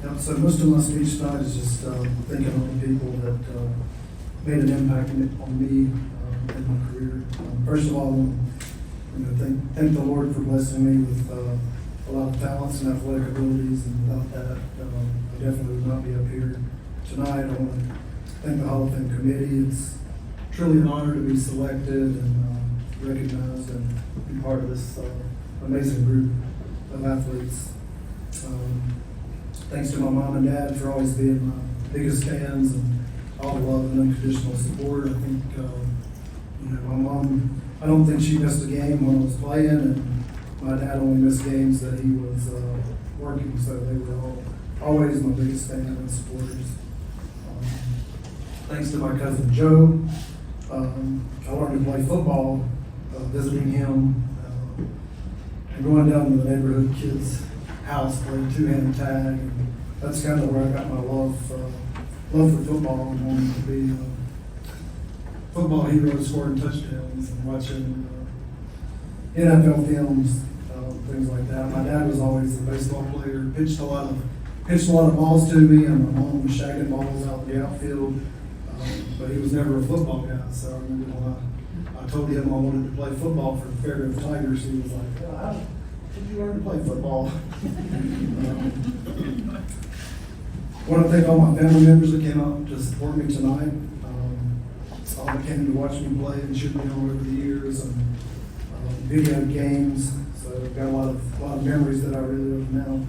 Yep, so most of my speech tonight is just thinking of the people that made an impact on me in my career. First of all, I want to thank the Lord for blessing me with a lot of talents and athletic abilities, and without that, I definitely would not be up here tonight. I want to thank the Hall of Fame committee. It's truly an honor to be selected and recognized and be part of this amazing group of athletes. Thanks to my mom and dad for always being my biggest fans and all the love and unconditional support. I think, my mom, I don't think she missed a game when I was playing, and my dad only missed games that he was working, so they were always my biggest fan and supporters. Thanks to my cousin Joe, I learned to play football, visiting him, and going down to the neighborhood kids' house, playing two-hand tag. And that's kind of where I got my love for football and wanting to be a football hero, scoring touchdowns and watching NFL films, things like that. My dad was always a baseball player, pitched a lot of balls to me, and my mom was shagging balls out in the outfield, but he was never a football guy. So I remember when I told him I wanted to play football for the Fairgrove Tigers, he was like, "How did you learn to play football?" I want to thank all my family members that came out to support me tonight. All that came to watch me play and shoot me on over the years, and video games. So I've got a lot of memories that I really live now.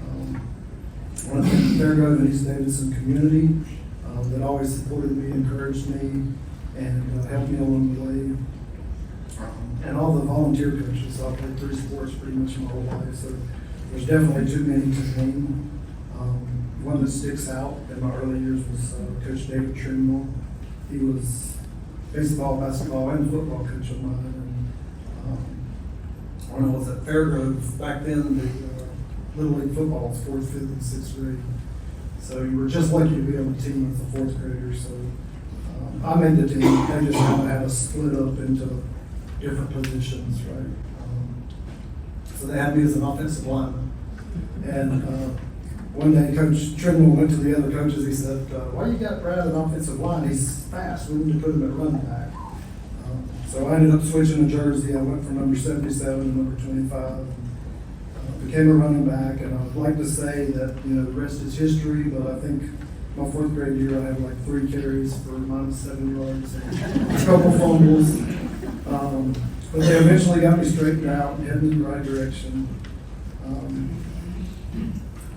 I want to thank the Fairgrove and East Davidson community that always supported me, encouraged me, and helped me along the way. And all the volunteer coaches. I played 3 sports pretty much my whole life, so there's definitely too many to name. One that sticks out in my early years was Coach Davidson. He was baseball, basketball, and football coach of mine. And when I was at Fairgrove, back then, the Little League football was 4th, 5th, and 6th grade. So you were just lucky to be on the team as a 4th grader. So I made the team. They just kind of had us split up into different positions, right? So they had me as an offensive lineman. And one day, Coach Trimble went to the other coaches. He said, "Why you got Brad an offensive line? He's fast. We need to put him at running back." So I ended up switching a jersey. I went from number 77 to number 25. Became a running back, and I'd like to say that the rest is history. But I think my 4th grade year, I had like 3 carries for -7 yards and a couple fumbles. But they eventually got me straightened out and headed in the right direction.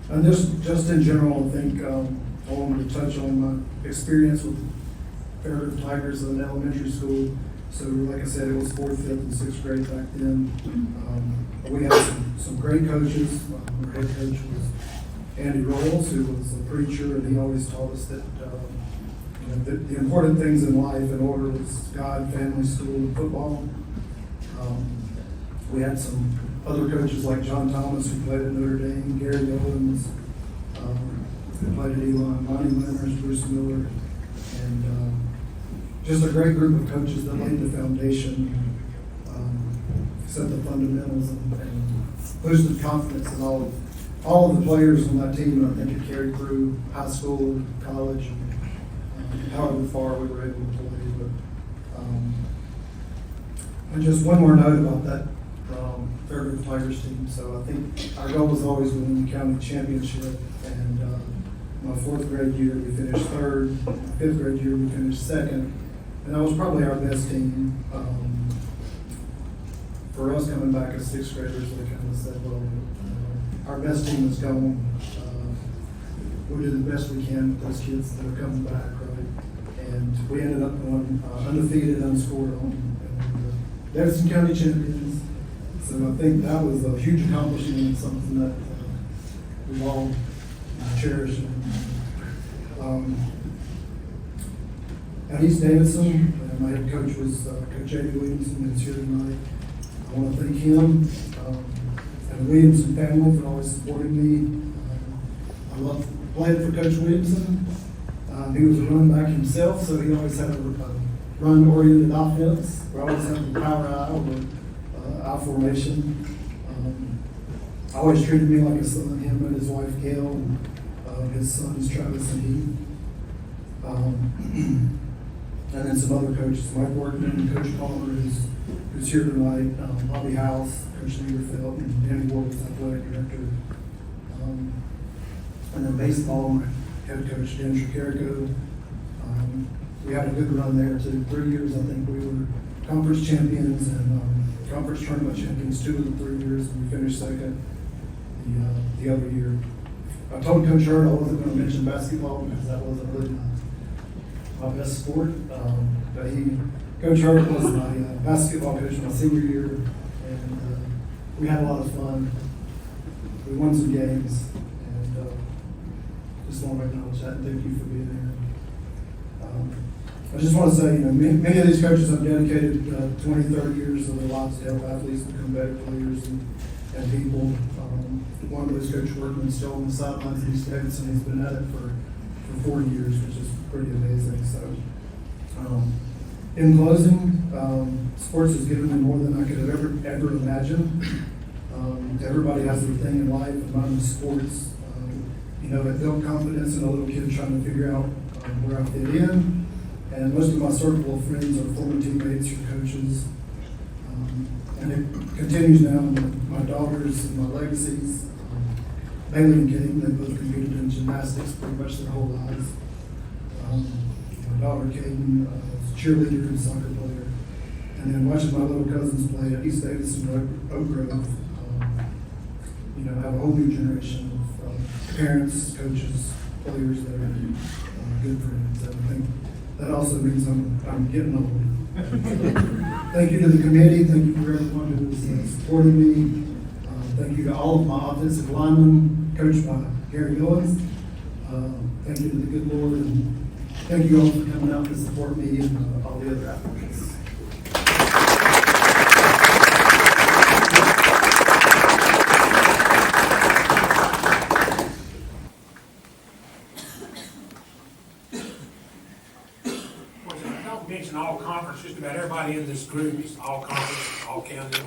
And just in general, I think I wanted to touch on my experience with Fairgrove Tigers in elementary school. So like I said, it was 4th, 5th, and 6th grade back then. We had some great coaches. Our head coach was Andy Rolls, who was a preacher, and he always taught us that the important things in life in order was God, family, school, and football. We had some other coaches like John Thomas, who played at Notre Dame, Gary Owens, who played at Elon, Monty Leonard, Bruce Miller, and just a great group of coaches that laid the foundation, set the fundamentals, and boosted confidence in all of the players on that team. And I think it carried through high school, college, and however far we were able to play. But and just one more note about that Fairgrove Tigers team. So I think our goal was always to win the county championship. And my 4th grade year, we finished 3rd. My 5th grade year, we finished 2nd. And that was probably our best team. For us coming back as 6th graders, they kind of said, well, our best team is gone. We'll do the best we can with those kids that are coming back, right? And we ended up going undefeated, unscored on the Davidson County champions. So I think that was a huge accomplishment and something that we all cherish. At East Davidson, my head coach was Coach J.D. Williamson, who's here tonight. I want to thank him and the Williamson family for always supporting me. I love playing for Coach Williamson. He was a running back himself, so he always had a run-oriented offense. We always had the power I or I formation. Always treated me like a son, him and his wife Gail. And his sons Travis and Heath. And then some other coaches, Mike Workman, Coach Palmer, who's here tonight, Bobby House, Coach Niederfeld, and Danny Ward, athletic director. And then baseball, my head coach, Dan Tricarico. We had a good run there too. 3 years, I think we were conference champions and conference tournament champions 2 of the 3 years, and we finished second the other year. I told Coach Hurd I wasn't going to mention basketball because that wasn't really my best sport, but Coach Hurd was my basketball coach my senior year, and we had a lot of fun. We won some games, and just want to acknowledge that and thank you for being there. I just want to say, many of these coaches have dedicated 20, 30 years of their lives to help athletes become better players and people. One of those, Coach Workman, still on the sidelines at Davidson. He's been at it for 40 years, which is pretty amazing. So, in closing, sports has given me more than I could have ever imagined. Everybody has their thing in life, and mine is sports. It built confidence in a little kid trying to figure out where I fit in. And most of my circle of friends are former teammates or coaches. And it continues now with my daughters and my legacies. Bailey and Kate, they both competed in gymnastics pretty much their whole lives. My daughter, Kaden, is a cheerleader and soccer player. And then watching my little cousins play at East Davidson, Oak Grove, I have a whole new generation of parents, coaches, players that are good friends. And I think that also means I'm getting old. Thank you to the committee. Thank you for everyone who is supporting me. Thank you to all of my offensive linemen, coached by Gary Gillens. Thank you to the good Lord, and thank you all for coming out to support me and all the other athletes. Mention all conference, just about everybody in this group is all conference, all county.